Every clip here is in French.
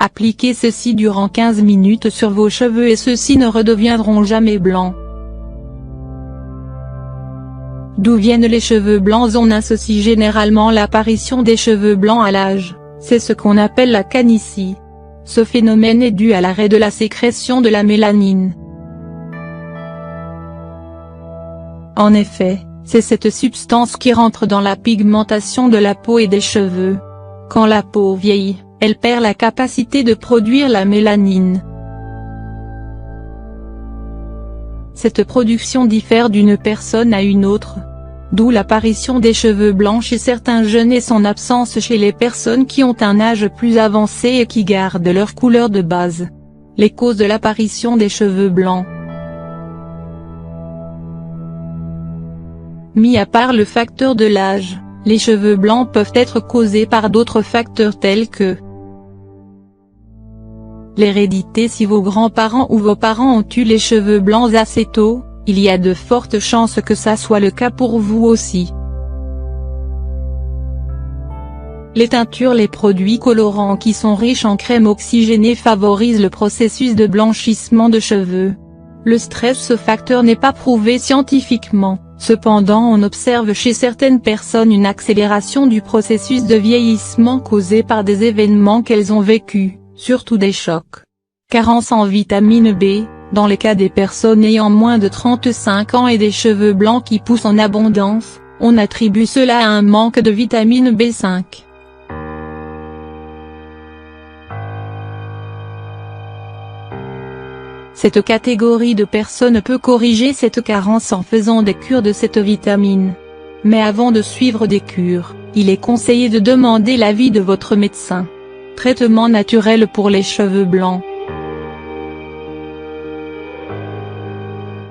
Appliquez ceci durant 15 minutes sur vos cheveux et ceux-ci ne redeviendront jamais blancs. D'où viennent les cheveux blancs? On associe généralement l'apparition des cheveux blancs à l'âge, c'est ce qu'on appelle la calvitie. Ce phénomène est dû à l'arrêt de la sécrétion de la mélanine. En effet, c'est cette substance qui rentre dans la pigmentation de la peau et des cheveux. Quand la peau vieillit, elle perd la capacité de produire la mélanine. Cette production diffère d'une personne à une autre. D'où l'apparition des cheveux blancs chez certains jeunes et son absence chez les personnes qui ont un âge plus avancé et qui gardent leur couleur de base. Les causes de l'apparition des cheveux blancs. Mis à part le facteur de l'âge, les cheveux blancs peuvent être causés par d'autres facteurs tels que l'hérédité. Si vos grands-parents ou vos parents ont eu les cheveux blancs assez tôt, il y a de fortes chances que ça soit le cas pour vous aussi. Les teintures, les produits colorants qui sont riches en crème oxygénée favorisent le processus de blanchissement de cheveux. Le stress, ce facteur n'est pas prouvé scientifiquement, cependant on observe chez certaines personnes une accélération du processus de vieillissement causé par des événements qu'elles ont vécus, surtout des chocs. Carence en vitamine B. Dans les cas des personnes ayant moins de 35 ans et des cheveux blancs qui poussent en abondance, on attribue cela à un manque de vitamine B5. Cette catégorie de personnes peut corriger cette carence en faisant des cures de cette vitamine. Mais avant de suivre des cures, il est conseillé de demander l'avis de votre médecin. Traitement naturel pour les cheveux blancs.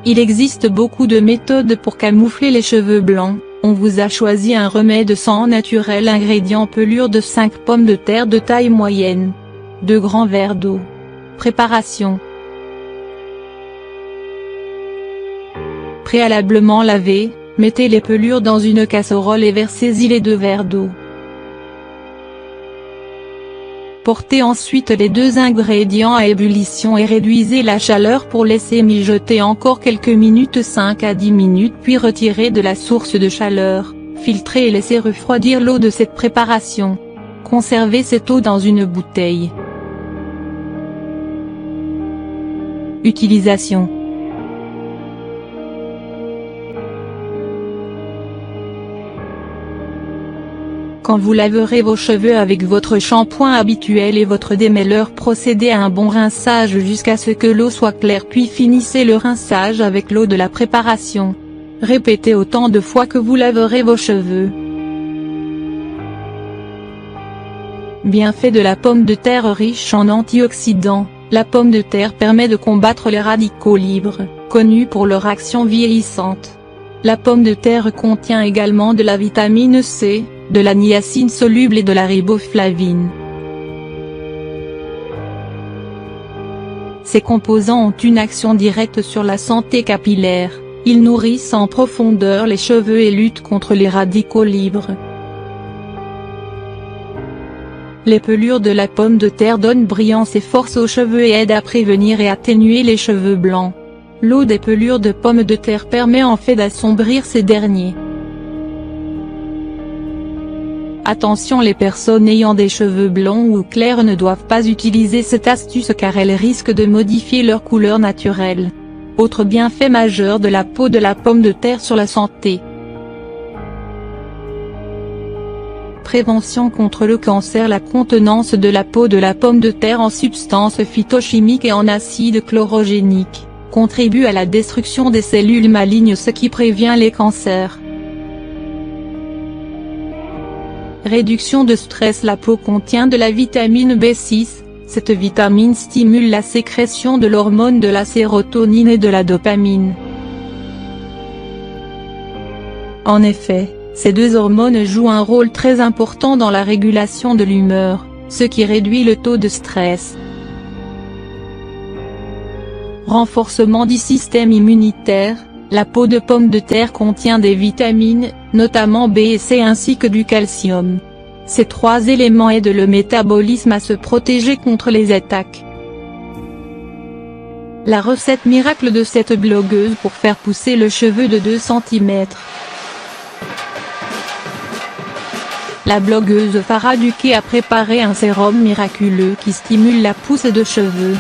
Il existe beaucoup de méthodes pour camoufler les cheveux blancs. On vous a choisi un remède sans naturel. Ingrédients: pelure de 5 pommes de terre de taille moyenne. 2 grands verres d'eau. Préparation. Préalablement lavé, mettez les pelures dans une casserole et versez-y les 2 verres d'eau. Portez ensuite les 2 ingrédients à ébullition et réduisez la chaleur pour laisser mijoter encore quelques minutes, 5 à 10 minutes, puis retirez de la source de chaleur, filtrez et laissez refroidir l'eau de cette préparation. Conservez cette eau dans une bouteille. Utilisation. Quand vous laverez vos cheveux avec votre shampoing habituel et votre démêleur, procédez à un bon rinçage jusqu'à ce que l'eau soit claire, puis finissez le rinçage avec l'eau de la préparation. Répétez autant de fois que vous laverez vos cheveux. Bienfaits de la pomme de terre riche en antioxydants. La pomme de terre permet de combattre les radicaux libres, connus pour leur action vieillissante. La pomme de terre contient également de la vitamine C, de la niacine soluble et de la riboflavine. Ces composants ont une action directe sur la santé capillaire, ils nourrissent en profondeur les cheveux et luttent contre les radicaux libres. Les pelures de la pomme de terre donnent brillance et force aux cheveux et aident à prévenir et atténuer les cheveux blancs. L'eau des pelures de pommes de terre permet en fait d'assombrir ces derniers. Attention, les personnes ayant des cheveux blonds ou clairs ne doivent pas utiliser cette astuce car elle risque de modifier leur couleur naturelle. Autre bienfait majeur de la peau de la pomme de terre sur la santé. Prévention contre le cancer. La contenance de la peau de la pomme de terre en substances phytochimiques et en acide chlorogénique contribue à la destruction des cellules malignes, ce qui prévient les cancers. Réduction de stress. La peau contient de la vitamine B6, cette vitamine stimule la sécrétion de l'hormone de la sérotonine et de la dopamine. En effet, ces 2 hormones jouent un rôle très important dans la régulation de l'humeur, ce qui réduit le taux de stress. Renforcement du système immunitaire. La peau de pomme de terre contient des vitamines, notamment B et C ainsi que du calcium. Ces 3 éléments aident le métabolisme à se protéger contre les attaques. La recette miracle de cette blogueuse pour faire pousser le cheveu de 2 cm. La blogueuse Farah Duquet a préparé un sérum miraculeux qui stimule la pousse de cheveux.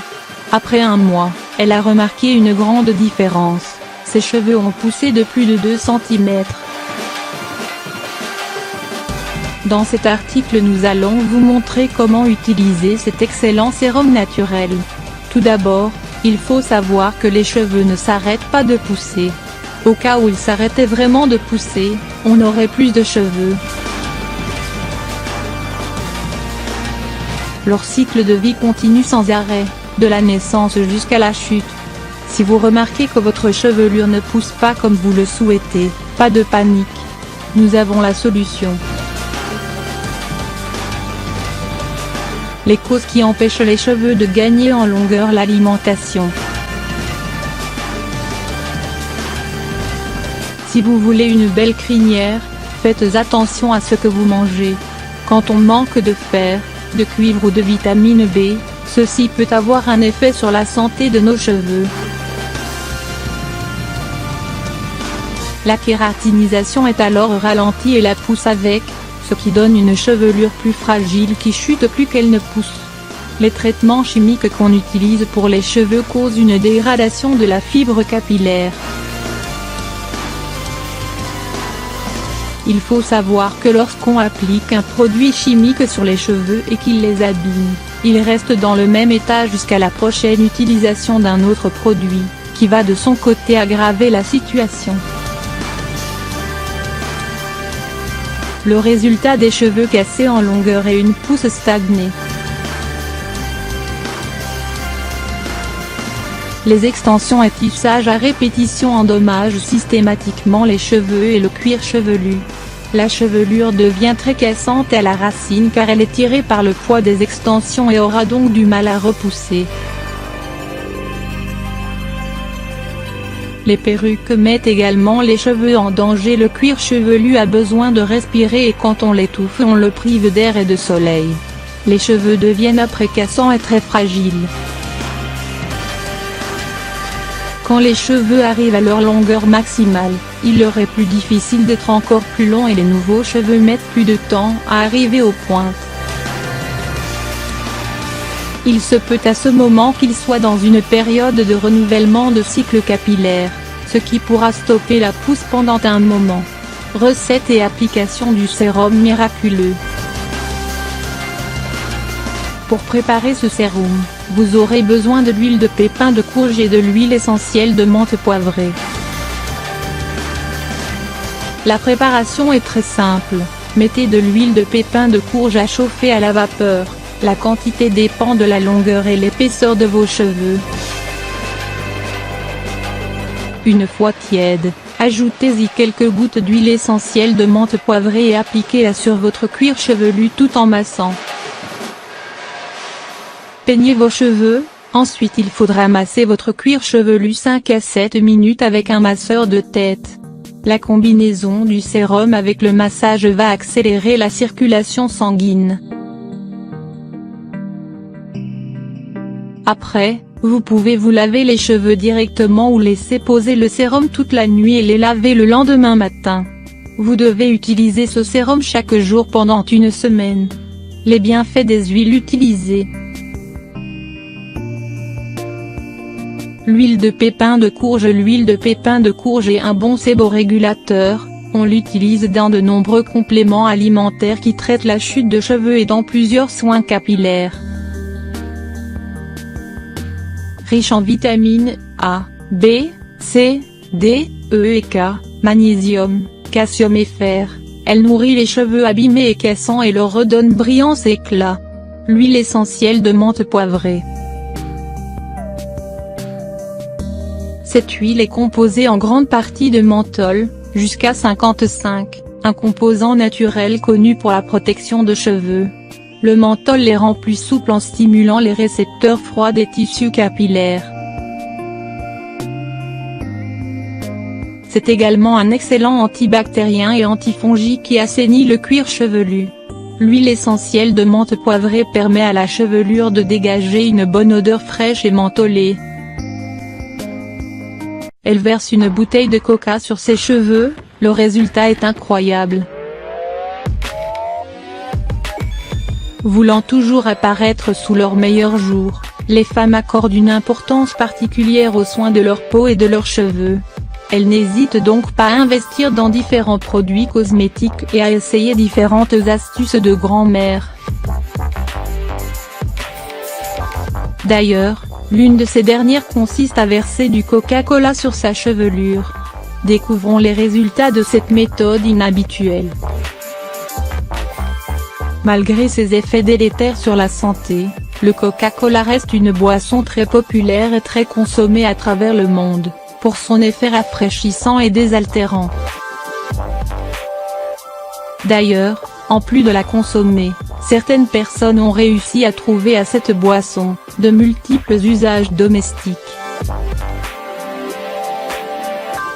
Après un mois, elle a remarqué une grande différence. Ses cheveux ont poussé de plus de 2 cm. Dans cet article nous allons vous montrer comment utiliser cet excellent sérum naturel. Tout d'abord, il faut savoir que les cheveux ne s'arrêtent pas de pousser. Au cas où ils s'arrêtaient vraiment de pousser, on aurait plus de cheveux. Leur cycle de vie continue sans arrêt, de la naissance jusqu'à la chute. Si vous remarquez que votre chevelure ne pousse pas comme vous le souhaitez, pas de panique. Nous avons la solution. Les causes qui empêchent les cheveux de gagner en longueur. L'alimentation. Si vous voulez une belle crinière, faites attention à ce que vous mangez. Quand on manque de fer, de cuivre ou de vitamine B, ceci peut avoir un effet sur la santé de nos cheveux. La kératinisation est alors ralentie et la pousse avec, ce qui donne une chevelure plus fragile qui chute plus qu'elle ne pousse. Les traitements chimiques qu'on utilise pour les cheveux causent une dégradation de la fibre capillaire. Il faut savoir que lorsqu'on applique un produit chimique sur les cheveux et qu'il les abîme, ils restent dans le même état jusqu'à la prochaine utilisation d'un autre produit, qui va de son côté aggraver la situation. Le résultat des cheveux cassés en longueur est une pousse stagnée. Les extensions et tissages à répétition endommagent systématiquement les cheveux et le cuir chevelu. La chevelure devient très cassante à la racine car elle est tirée par le poids des extensions et aura donc du mal à repousser. Les perruques mettent également les cheveux en danger. Le cuir chevelu a besoin de respirer et quand on l'étouffe on le prive d'air et de soleil. Les cheveux deviennent après cassants et très fragiles. Quand les cheveux arrivent à leur longueur maximale, il leur est plus difficile d'être encore plus longs et les nouveaux cheveux mettent plus de temps à arriver aux pointes. Il se peut à ce moment qu'ils soient dans une période de renouvellement de cycle capillaire, ce qui pourra stopper la pousse pendant un moment. Recette et application du sérum miraculeux. Pour préparer ce sérum, vous aurez besoin de l'huile de pépins de courge et de l'huile essentielle de menthe poivrée. La préparation est très simple, mettez de l'huile de pépins de courge à chauffer à la vapeur, la quantité dépend de la longueur et l'épaisseur de vos cheveux. Une fois tiède, ajoutez-y quelques gouttes d'huile essentielle de menthe poivrée et appliquez-la sur votre cuir chevelu tout en massant. Peignez vos cheveux, ensuite il faudra masser votre cuir chevelu 5 à 7 minutes avec un masseur de tête. La combinaison du sérum avec le massage va accélérer la circulation sanguine. Après, vous pouvez vous laver les cheveux directement ou laisser poser le sérum toute la nuit et les laver le lendemain matin. Vous devez utiliser ce sérum chaque jour pendant une semaine. Les bienfaits des huiles utilisées. L'huile de pépins de courge. L'huile de pépins de courge est un bon séborégulateur, on l'utilise dans de nombreux compléments alimentaires qui traitent la chute de cheveux et dans plusieurs soins capillaires. Riche en vitamines A, B, C, D, E et K, magnésium, calcium et fer, elle nourrit les cheveux abîmés et cassants et leur redonne brillance et éclat. L'huile essentielle de menthe poivrée. Cette huile est composée en grande partie de menthol, jusqu'à 55, un composant naturel connu pour la protection de cheveux. Le menthol les rend plus souples en stimulant les récepteurs froids des tissus capillaires. C'est également un excellent antibactérien et antifongique qui assainit le cuir chevelu. L'huile essentielle de menthe poivrée permet à la chevelure de dégager une bonne odeur fraîche et mentholée. Elle verse une bouteille de coca sur ses cheveux, le résultat est incroyable. Voulant toujours apparaître sous leur meilleur jour, les femmes accordent une importance particulière aux soins de leur peau et de leurs cheveux. Elles n'hésitent donc pas à investir dans différents produits cosmétiques et à essayer différentes astuces de grand-mère. D'ailleurs, l'une de ces dernières consiste à verser du Coca-Cola sur sa chevelure. Découvrons les résultats de cette méthode inhabituelle. Malgré ses effets délétères sur la santé, le Coca-Cola reste une boisson très populaire et très consommée à travers le monde, pour son effet rafraîchissant et désaltérant. D'ailleurs, en plus de la consommer, certaines personnes ont réussi à trouver à cette boisson, de multiples usages domestiques.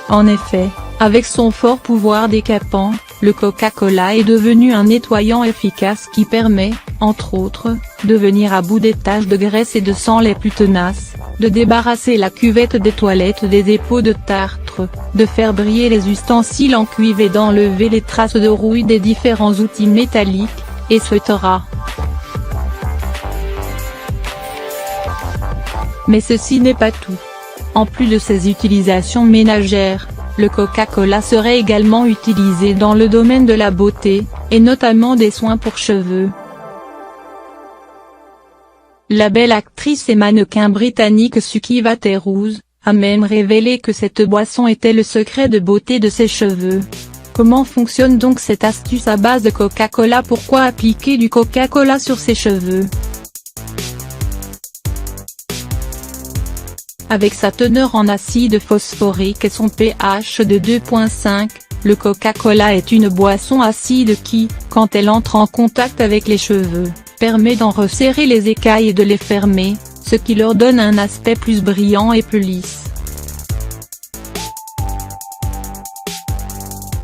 En effet, avec son fort pouvoir décapant, le Coca-Cola est devenu un nettoyant efficace qui permet, entre autres, de venir à bout des taches de graisse et de sang les plus tenaces, de débarrasser la cuvette des toilettes des dépôts de tartre, de faire briller les ustensiles en cuivre et d'enlever les traces de rouille des différents outils métalliques, etc. Mais ceci n'est pas tout. En plus de ses utilisations ménagères, le Coca-Cola serait également utilisé dans le domaine de la beauté, et notamment des soins pour cheveux. La belle actrice et mannequin britannique Suki Waterhouse a même révélé que cette boisson était le secret de beauté de ses cheveux. Comment fonctionne donc cette astuce à base de Coca-Cola? Pourquoi appliquer du Coca-Cola sur ses cheveux? Avec sa teneur en acide phosphorique et son pH de 2,5, le Coca-Cola est une boisson acide qui, quand elle entre en contact avec les cheveux, permet d'en resserrer les écailles et de les fermer, ce qui leur donne un aspect plus brillant et plus lisse.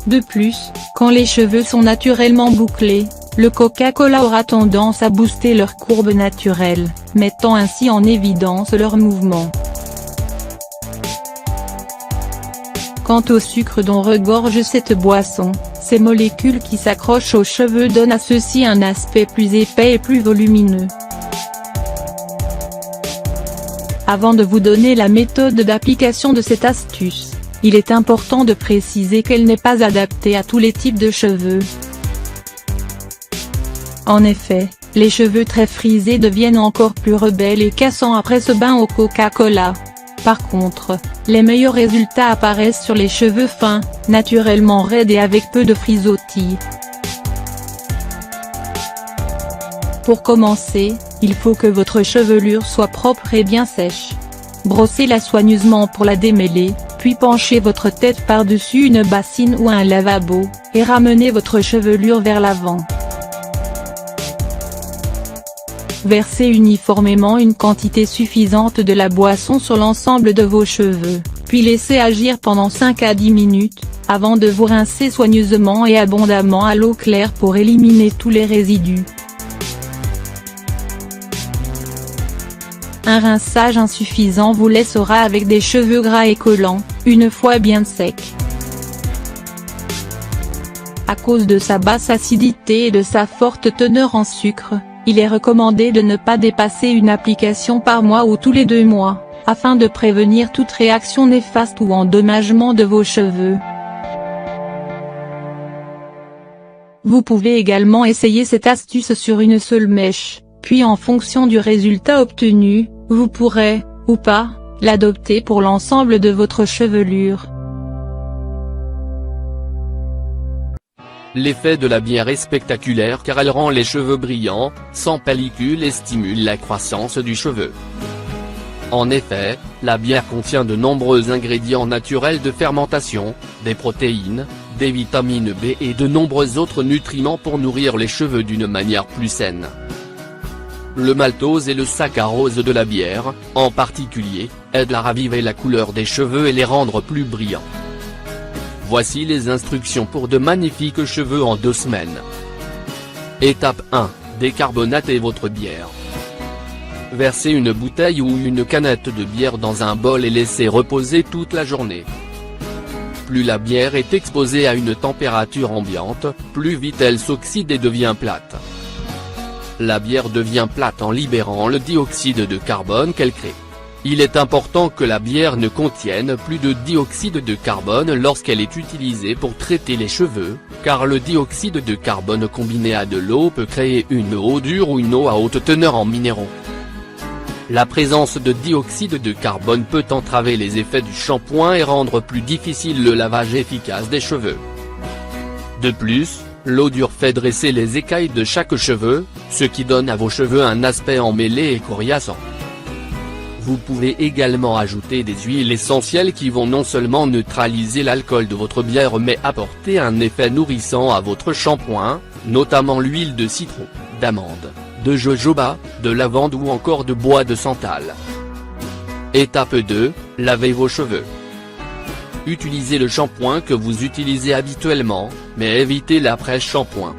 De plus, quand les cheveux sont naturellement bouclés, le Coca-Cola aura tendance à booster leur courbe naturelle, mettant ainsi en évidence leurs mouvements. Quant au sucre dont regorge cette boisson, ces molécules qui s'accrochent aux cheveux donnent à ceux-ci un aspect plus épais et plus volumineux. Avant de vous donner la méthode d'application de cette astuce, il est important de préciser qu'elle n'est pas adaptée à tous les types de cheveux. En effet, les cheveux très frisés deviennent encore plus rebelles et cassants après ce bain au Coca-Cola. Par contre, les meilleurs résultats apparaissent sur les cheveux fins, naturellement raides et avec peu de frisottis. Pour commencer, il faut que votre chevelure soit propre et bien sèche. Brossez-la soigneusement pour la démêler, puis penchez votre tête par-dessus une bassine ou un lavabo, et ramenez votre chevelure vers l'avant. Versez uniformément une quantité suffisante de la boisson sur l'ensemble de vos cheveux, puis laissez agir pendant 5 à 10 minutes, avant de vous rincer soigneusement et abondamment à l'eau claire pour éliminer tous les résidus. Un rinçage insuffisant vous laissera avec des cheveux gras et collants, une fois bien secs. À cause de sa basse acidité et de sa forte teneur en sucre, il est recommandé de ne pas dépasser une application par mois ou tous les 2 mois, afin de prévenir toute réaction néfaste ou endommagement de vos cheveux. Vous pouvez également essayer cette astuce sur une seule mèche, puis en fonction du résultat obtenu, vous pourrez, ou pas, l'adopter pour l'ensemble de votre chevelure. L'effet de la bière est spectaculaire car elle rend les cheveux brillants, sans pellicule et stimule la croissance du cheveu. En effet, la bière contient de nombreux ingrédients naturels de fermentation, des protéines, des vitamines B et de nombreux autres nutriments pour nourrir les cheveux d'une manière plus saine. Le maltose et le saccharose de la bière, en particulier, aident à raviver la couleur des cheveux et les rendre plus brillants. Voici les instructions pour de magnifiques cheveux en 2 semaines. Étape 1. Décarbonatez votre bière. Versez une bouteille ou une canette de bière dans un bol et laissez reposer toute la journée. Plus la bière est exposée à une température ambiante, plus vite elle s'oxyde et devient plate. La bière devient plate en libérant le dioxyde de carbone qu'elle crée. Il est important que la bière ne contienne plus de dioxyde de carbone lorsqu'elle est utilisée pour traiter les cheveux, car le dioxyde de carbone combiné à de l'eau peut créer une eau dure ou une eau à haute teneur en minéraux. La présence de dioxyde de carbone peut entraver les effets du shampoing et rendre plus difficile le lavage efficace des cheveux. De plus, l'eau dure fait dresser les écailles de chaque cheveu, ce qui donne à vos cheveux un aspect emmêlé et coriaçant. Vous pouvez également ajouter des huiles essentielles qui vont non seulement neutraliser l'alcool de votre bière mais apporter un effet nourrissant à votre shampoing, notamment l'huile de citron, d'amande, de jojoba, de lavande ou encore de bois de santal. Étape 2, lavez vos cheveux. Utilisez le shampoing que vous utilisez habituellement, mais évitez l'après-shampoing.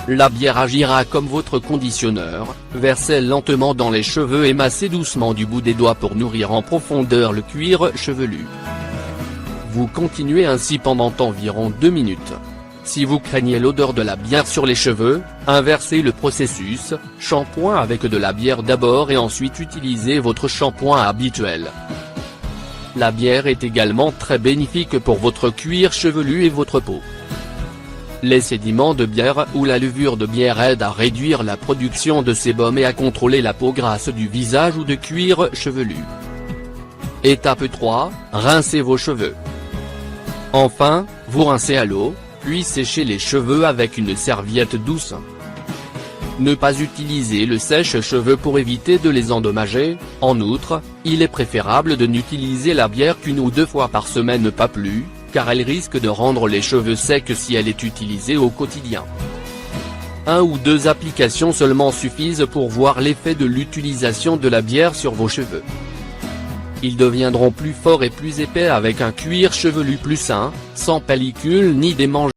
La bière agira comme votre conditionneur, versez lentement dans les cheveux et massez doucement du bout des doigts pour nourrir en profondeur le cuir chevelu. Vous continuez ainsi pendant environ 2 minutes. Si vous craignez l'odeur de la bière sur les cheveux, inversez le processus, shampoing avec de la bière d'abord et ensuite utilisez votre shampoing habituel. La bière est également très bénéfique pour votre cuir chevelu et votre peau. Les sédiments de bière ou la levure de bière aident à réduire la production de sébum et à contrôler la peau grasse du visage ou de cuir chevelu. Étape 3, rincez vos cheveux. Enfin, vous rincez à l'eau, puis séchez les cheveux avec une serviette douce. Ne pas utiliser le sèche-cheveux pour éviter de les endommager. En outre, il est préférable de n'utiliser la bière qu'1 ou 2 fois par semaine, pas plus, car elle risque de rendre les cheveux secs si elle est utilisée au quotidien. 1 ou 2 applications seulement suffisent pour voir l'effet de l'utilisation de la bière sur vos cheveux. Ils deviendront plus forts et plus épais avec un cuir chevelu plus sain, sans pellicule ni démangeaisons.